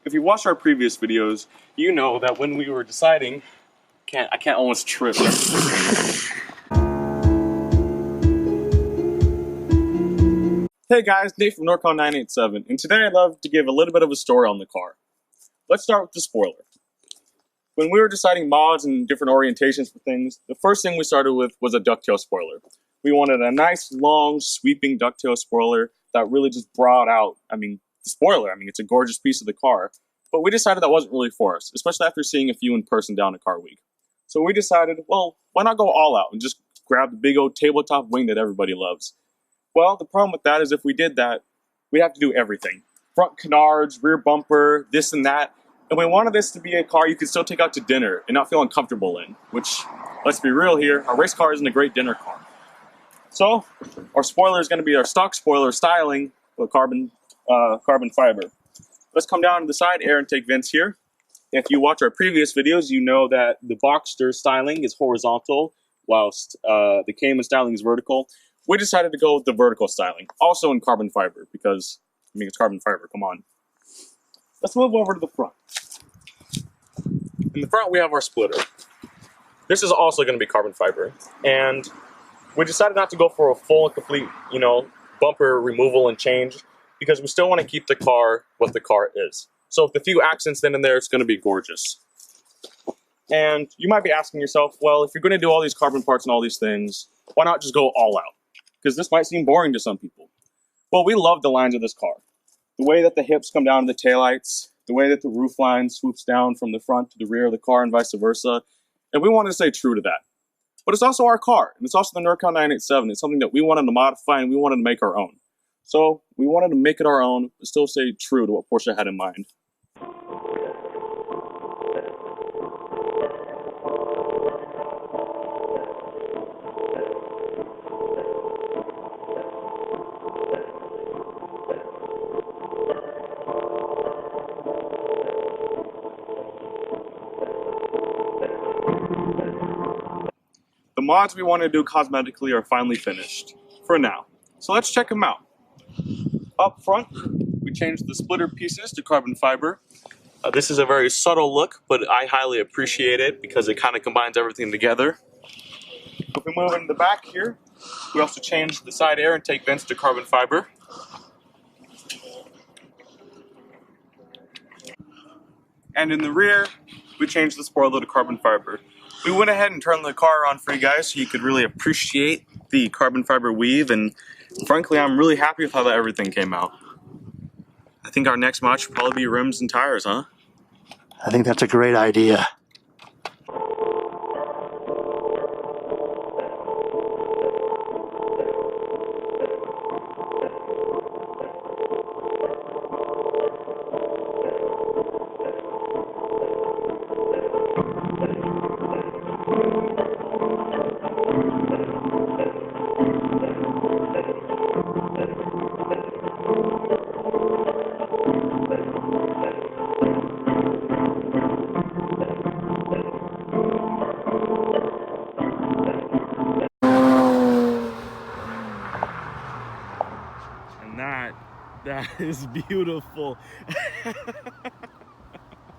If you watched our previous videos, you know that when we were deciding, I can't almost trip. Hey guys, Nate from NorCal 987, and today I'd love to give a little bit of a story on the car. Let's start with the spoiler. When we were deciding mods and different orientations for things, the first thing we started with was a ducktail spoiler. We wanted a nice, long, sweeping ducktail spoiler that really just brought out, the spoiler. It's a gorgeous piece of the car. But we decided that wasn't really for us, especially after seeing a few in person down at Car Week. So we decided, well, why not go all out and just grab the big old tabletop wing that everybody loves? Well, the problem with that is if we did that, we'd have to do everything. Front canards, rear bumper, this and that. And we wanted this to be a car you could still take out to dinner and not feel uncomfortable in, which, let's be real here, our race car isn't a great dinner car. So, our spoiler is going to be our stock spoiler styling with carbon fiber. Let's come down to the side air intake vents here. If you watch our previous videos, you know that the Boxster styling is horizontal, whilst the Cayman styling is vertical. We decided to go with the vertical styling, also in carbon fiber, because, it's carbon fiber, come on. Let's move over to the front. In the front, we have our splitter. This is also going to be carbon fiber, and we decided not to go for a full and complete, bumper removal and change, because we still want to keep the car what the car is. So with a few accents then and there, it's going to be gorgeous. And you might be asking yourself, well, if you're going to do all these carbon parts and all these things, why not just go all out? Because this might seem boring to some people. Well, we love the lines of this car. The way that the hips come down to the taillights, the way that the roof line swoops down from the front to the rear of the car and vice versa. And we wanted to stay true to that. But it's also our car, and it's also the NorCal 987. It's something that we wanted to modify and we wanted to make our own. So we wanted to make it our own, but still stay true to what Porsche had in mind. The mods we want to do cosmetically are finally finished, for now. So let's check them out. Up front, we changed the splitter pieces to carbon fiber. This is a very subtle look, but I highly appreciate it because it kind of combines everything together. If we move in the back here, we also changed the side air intake vents to carbon fiber. And in the rear, we changed the spoiler to carbon fiber. We went ahead and turned the car on for you guys so you could really appreciate the carbon fiber weave, and frankly, I'm really happy with how everything came out. I think our next mod should probably be rims and tires, huh? I think that's a great idea. That is beautiful.